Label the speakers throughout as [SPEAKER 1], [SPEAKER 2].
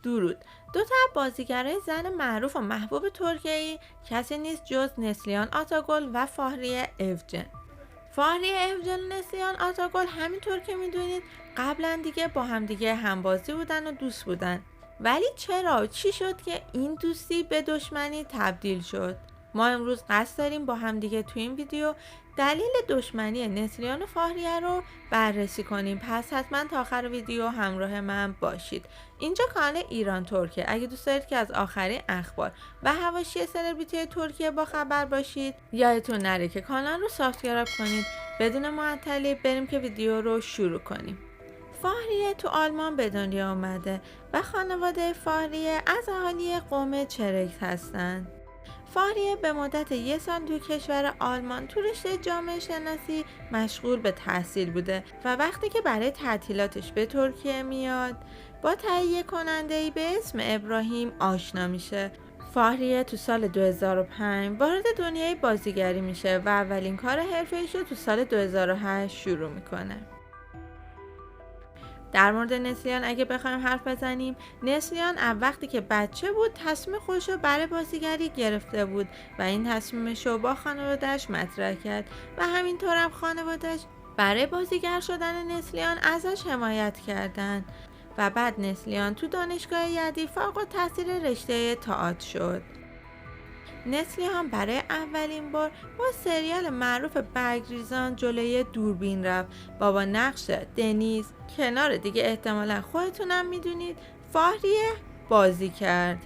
[SPEAKER 1] درود. دو تا از بازیگرای زن معروف و محبوب ترکیه‌ای کسی نیست جز نسلیان آتاگل و فاهریه اوجن. فاهریه اوجن و نسلیان آتاگل همینطور که میدونید قبلا دیگه با همدیگه همبازی بودن و دوست بودن. ولی چرا؟ چی شد که این دوستی به دشمنی تبدیل شد؟ ما امروز قصد داریم با همدیگه تو این ویدیو دلیل دشمنی نسلیان و فاهریه رو بررسی کنیم. پس حتما تا آخر ویدیو همراه من باشید. اینجا کانال ایران ترکیه. اگه دوست دارید که از آخرین اخبار و حواشی سلبریتی ترکیه با خبر باشید، یادتون نره که کانال رو سابسکرایب کنید. بدون معطلی بریم که ویدیو رو شروع کنیم. فاهریه تو آلمان به دنیا آمده و خانواده فاهریه از اهالی قوم چرکس هستند. فاهریه به مدت 1 سال تو کشور آلمان تو رشته جامعه شناسی مشغول به تحصیل بوده و وقتی که برای تعطیلاتش به ترکیه میاد با تهیه کننده‌ای به اسم ابراهیم آشنا میشه. فاهریه تو سال 2005 وارد دنیای بازیگری میشه و اولین کار حرفه‌ایش رو تو سال 2008 شروع میکنه. در مورد نسلیان اگه بخوایم حرف بزنیم، نسلیان از وقتی که بچه بود تصمیم خودش رو برای بازیگری گرفته بود و این تصمیمش رو با خانواده‌اش مطرح کرد و همینطور هم خانواده‌اش برای بازیگر شدن نسلیان ازش حمایت کردند و بعد نسلیان تو دانشگاه یدی فارغ التحصیل رشته تئاتر شد. نسلیان برای اولین بار با سریال معروف برگریزان جلوی دوربین رفت و با نقش دنیز کنار دیگه احتمالا خودتونم میدونید فاهریه بازی کرد.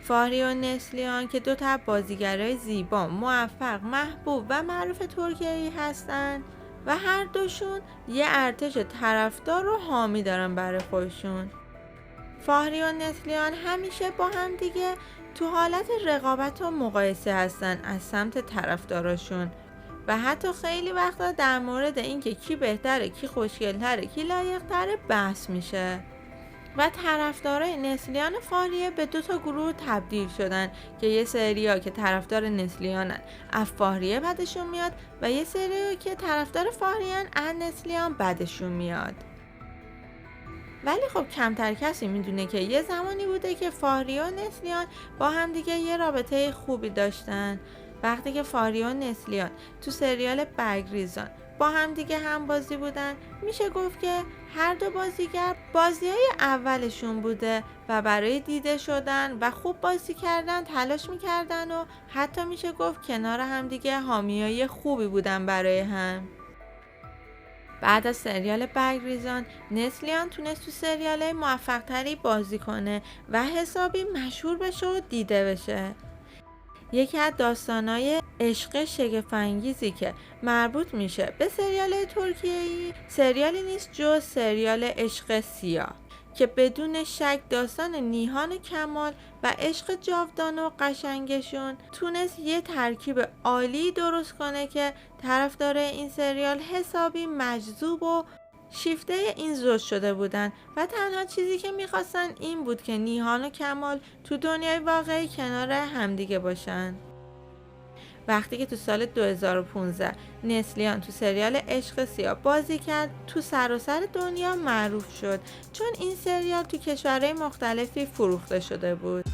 [SPEAKER 1] فاهریه و نسلیان که دو تا بازیگرای زیبا، موفق، محبوب و معروف ترکیه‌ای هستن و هر دوشون یه ارتش طرفدار و حامی دارن برای خودشون. فاهریه و نسلیان همیشه با هم دیگه تو حالت رقابت و مقایسه هستن از سمت طرفداراشون و حتی خیلی وقتا در مورد اینکه کی بهتره، کی خوشگل‌تره، کی لایق‌تره بحث میشه. و طرفدارای نسلیان و فاهریه به 2 تا گروه تبدیل شدن که یه سریا که طرفدار نسلیانن از فاهریه بدشون میاد و یه سریا که طرفدار فاهریه‌ن از نسلیان بدشون میاد. ولی خب کمتر کسی میدونه که یه زمانی بوده که فاهریه و نسلیان با همدیگه یه رابطه خوبی داشتن. وقتی که فاهریه و نسلیان تو سریال برگریزان با همدیگه هم بازی بودن، میشه گفت که هر دو بازیگر بازیای اولشون بوده و برای دیده شدن و خوب بازی کردن تلاش میکردن و حتی میشه گفت کنار همدیگه حامیای خوبی بودن برای هم. بعد از سریال برگریزان نسلیان تونست تو سریال موفق تری بازی کنه و حسابی مشهور بشه و دیده بشه. یکی از داستانای عشق شگفت‌انگیزی که مربوط میشه به سریال ترکیه‌ای سریالی نیست جز سریال عشق سیاه که بدون شک داستان نیهان و کمال و عشق جاودانه و قشنگشون تونست یه ترکیب عالی درست کنه که طرفدار این سریال حسابی مجذوب و شیفته این زوج شده بودن و تنها چیزی که میخواستن این بود که نیهان و کمال تو دنیای واقعی کنار همدیگه باشن. وقتی که تو سال 2015 نسلیان تو سریال عشق سیاه بازی کرد تو سراسر دنیا معروف شد چون این سریال تو کشورهای مختلفی فروخته شده بود.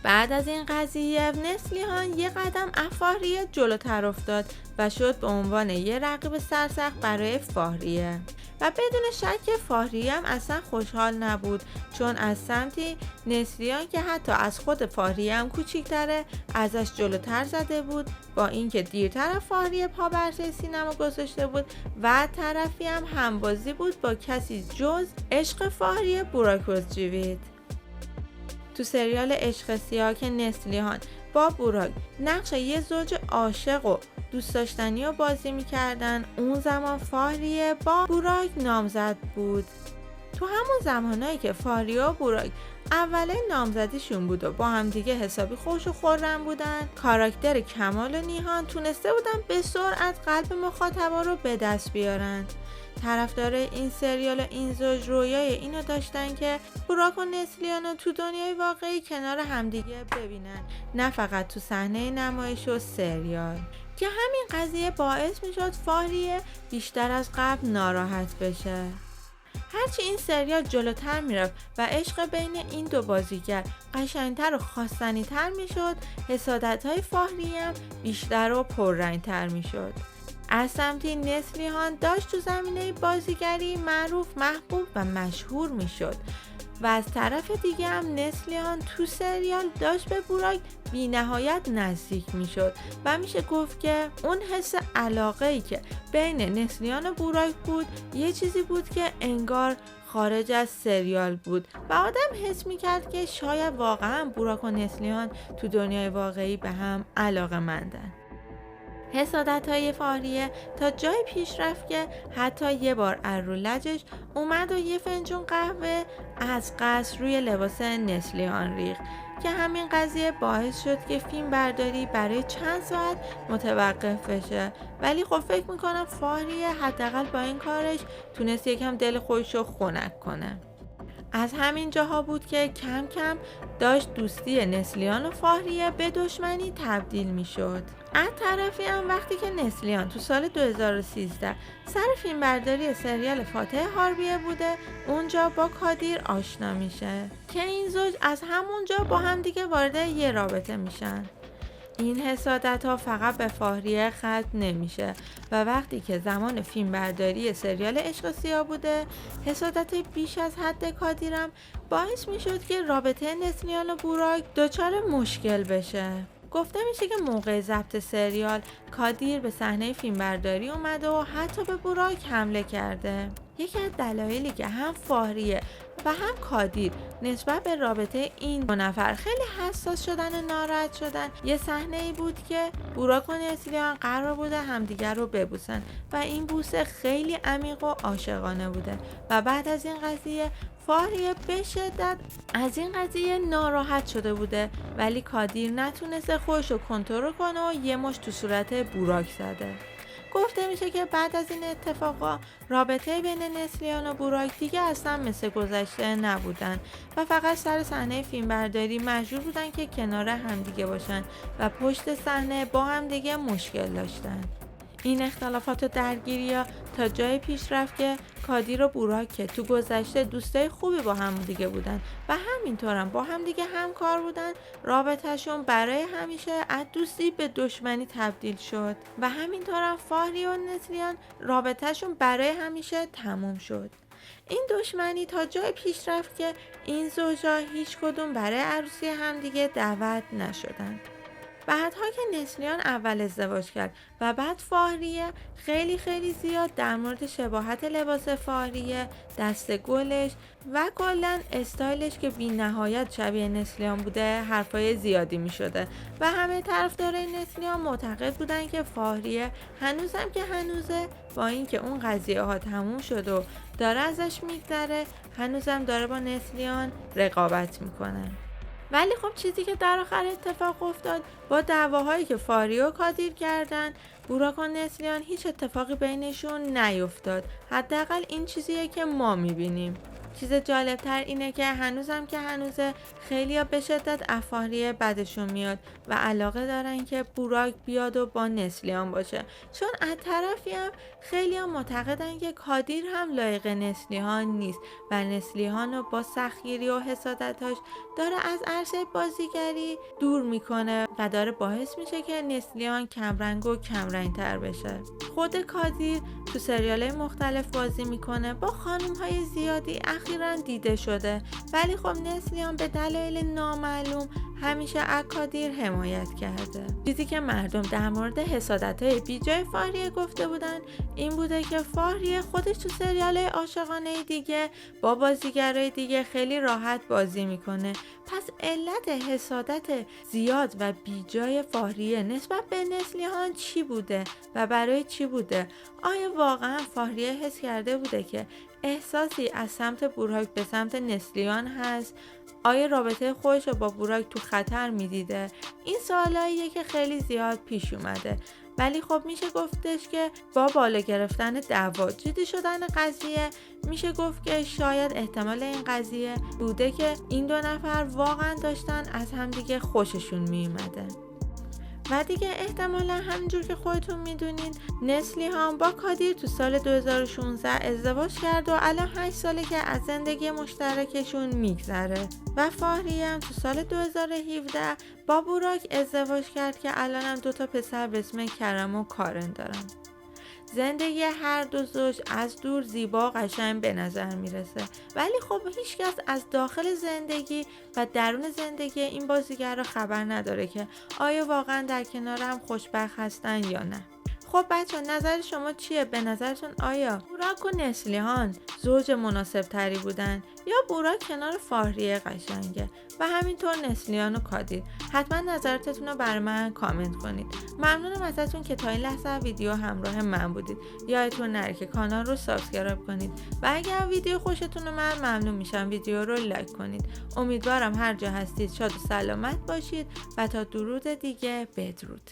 [SPEAKER 1] بعد از این قضیه نسلیان یه قدم از فاهریه جلوتر افتاد و شد به عنوان یه رقیب سرسخت برای فاهریه و بدون شک فاهریه هم اصلا خوشحال نبود چون از سمتی نسلیان که حتی از خود فاهریه هم کوچیک‌تره ازش جلوتر زده بود، با اینکه دیرتر فاهریه پا بر سینما گذاشته بود و طرفی هم همبازی بود با کسی جز عشق فاهریه بوراک اوزجیویت. تو سریال عشق سیاه که نسلیان با بوراک نقش یه زوج عاشق و دوست داشتنی رو بازی میکردن، اون زمان فاهریه با بوراک نامزد بود. تو همون زمانایی که فاهریه و بوراک اول نامزدیشون بود و با هم دیگه حسابی خوش و خرم بودن، کاراکتر کمال و نیهان تونسته بودن به سرعت قلب مخاطبا رو به دست بیارن. طرفدار این سریال و این زوج رویای اینو داشتن که بوراک و نسلیان رو تو دنیای واقعی کنار همدیگه ببینن، نه فقط تو صحنه نمایش و سریال، که همین قضیه باعث میشد فاهریه بیشتر از قبل ناراحت بشه. هرچی این سریال جلوتر میرفت و عشق بین این دو بازیگر قشنگتر و خواستنی‌تر میشد، حسادت‌های فاهریه هم بیشتر و پررنگ‌تر میشد. از سمتی نسلیهان داشت تو زمینه بازیگری معروف، محبوب و مشهور میشد و از طرف دیگه هم نسلیهان تو سریال داشت به بوراک بی نهایت نزدیک میشد و میشه گفت که اون حس علاقه‌ای که بین نسلیهان و بوراک بود یه چیزی بود که انگار خارج از سریال بود و آدم حس میکرد که شاید واقعا بوراک و نسلیهان تو دنیای واقعی به هم علاقه‌مندن. حسادت‌های فاهریه تا جای پیش رفت که حتی یه بار رو لجش اومد و یه فنجون قهوه از قصد روی لباس نسلیهان ریخت که همین قضیه باعث شد که فیلم برداری برای چند ساعت متوقف بشه. ولی خب فکر میکنم فاهریه حداقل با این کارش تونست یکم دل خودشو خنک کنه. از همین جاها بود که کم کم داشت دوستی نسلیان و فاهریه به دشمنی تبدیل می شد. از طرفی هم وقتی که نسلیان تو سال 2013 سر فیلم برداری سریال فاتح هاربیه بوده، اونجا با کادیر آشنا میشه که این زوج از همونجا با هم دیگه وارد یه رابطه میشن. این حسادت ها فقط به فاهریه ختم نمیشه و وقتی که زمان فیلم برداری سریال عشق سیاه بوده، حسادت بیش از حد کادیرم باعث میشد که رابطه نسلیان و بوراک دچار مشکل بشه. گفته میشه که موقع ضبط سریال کادیر به صحنه فیلم برداری اومده و حتی به بوراک حمله کرده. یکی از دلایلی که هم فاهریه و هم کادیر نسبت به رابطه این دو نفر خیلی حساس شدن و ناراحت شدن، یه صحنه ای بود که بوراک و نسلیان قرار بوده همدیگر رو ببوسن و این بوسه خیلی عمیق و عاشقانه بوده و بعد از این قضیه فاهریه به شدت از این قضیه ناراحت شده بوده، ولی کادیر نتونسته خودش رو کنترل کنه و یه مشت تو صورت بوراک زده. گفته میشه که بعد از این اتفاقا رابطه بین نسلیان و بوراک دیگه اصلا مثل گذشته نبودن و فقط سر صحنه فیلم برداری مجبور بودن که کنار همدیگه باشن و پشت صحنه با همدیگه مشکل داشتن. این اختلافات و درگیری‌ها تا جای پیش رفت که کادیر و بوراک که تو گذشته دوستای خوبی با هم دیگه بودن و همینطورم با هم دیگه همکار بودن، رابطهشون برای همیشه از دوستی به دشمنی تبدیل شد و همینطورم فاهریه و نسلیان رابطهشون برای همیشه تموم شد. این دشمنی تا جای پیش رفت که این زوجا هیچ کدوم برای عروسی همدیگه دعوت نشدن. بعدها که نسلیان اول ازدواج کرد و بعد فاهریه خیلی زیاد در مورد شباهت لباس فاهریه، دست گلش و کلاً استایلش که بی نهایت شبیه نسلیان بوده حرفای زیادی می شده و همه طرفدارای نسلیان معتقد بودن که فاهریه هنوزم که هنوزه، با اینکه اون قضیه ها تموم شد و داره ازش میگذره، هنوزم داره با نسلیان رقابت میکنه. ولی خب چیزی که در آخر اتفاق افتاد، با دعواهایی که فاهریه و کادیر کردن، بوراک و نسلیان هیچ اتفاقی بینشون نیفتاد. حداقل این چیزیه که ما میبینیم. چیز جالبتر اینه که هنوزم که هنوزه خیلیا به شدت از فاهریه بدشون میاد و علاقه دارن که بوراک بیاد و با نسلیان باشه، چون از طرفی هم خیلیا معتقدن که کادیر هم لایق نسلیان نیست و نسلیان رو با سختگیری و حسادتاش داره از عرصه بازیگری دور میکنه و داره باعث میشه که نسلیان کمرنگ و کمرنگتر بشه. خود کادیر تو سریال‌های مختلف بازی میکنه، با خانم‌های زیادی اخیراً دیده شده، ولی خب نسلیان به دلایل نامعلوم همیشه از کادیر حمایت کرده. چیزی که مردم در مورد حسادت‌های بیجای فاهریه گفته بودن این بوده که فاهریه خودش تو سریال‌های عاشقانه دیگه با بازیگرای دیگه خیلی راحت بازی میکنه، پس علت حسادت زیاد و بیجای فاهریه نسبت به نسلیان چی بوده و برای چی بوده؟ آیا واقعا فاهریه حس کرده بوده که احساسی از سمت بوراک به سمت نسلیان هست؟ آیا رابطه خودش رو با بوراک تو خطر میدیده؟ این سوالاییه که خیلی زیاد پیش اومده، ولی خب میشه گفتش که با بالا گرفتن دعوا، جدی شدن قضیه، میشه گفت که شاید احتمال این قضیه بوده که این دو نفر واقعا داشتن از همدیگه خوششون میومده. و دیگه احتمالا همینجور که خودتون میدونین نسلیهان با کادیر تو سال 2016 ازدواج کرد و الان 8 ساله که از زندگی مشترکشون میگذره و فاهریه هم تو سال 2017 با بوراک ازدواج کرد که الان هم 2 پسر به اسم کرم و کارن دارن. زندگی هر دو زوج از دور زیبا و قشنگ به نظر میرسه، ولی خب هیچکس از داخل زندگی و درون زندگی این بازیگرا خبر نداره که آیا واقعا در کنار هم خوشبخت هستن یا نه. خب بچه نظر شما چیه؟ به نظرتون آیا بوراک و نسلیهان زوج مناسب تری بودن یا بوراک کنار فاهریه قشنگه و همینطور نسلیهان و کادیر؟ حتما نظراتتون رو برای من کامنت کنید. ممنونم ازتون که تا این لحظه ویدیو همراه من بودید. یادتون نره که کانال رو سابسکرایب کنید و اگر ویدیو خوشتون اومد ممنون میشم ویدیو رو لایک کنید. امیدوارم هر جا هستید شاد و سلامت باشید و تا درود دیگه بدرود.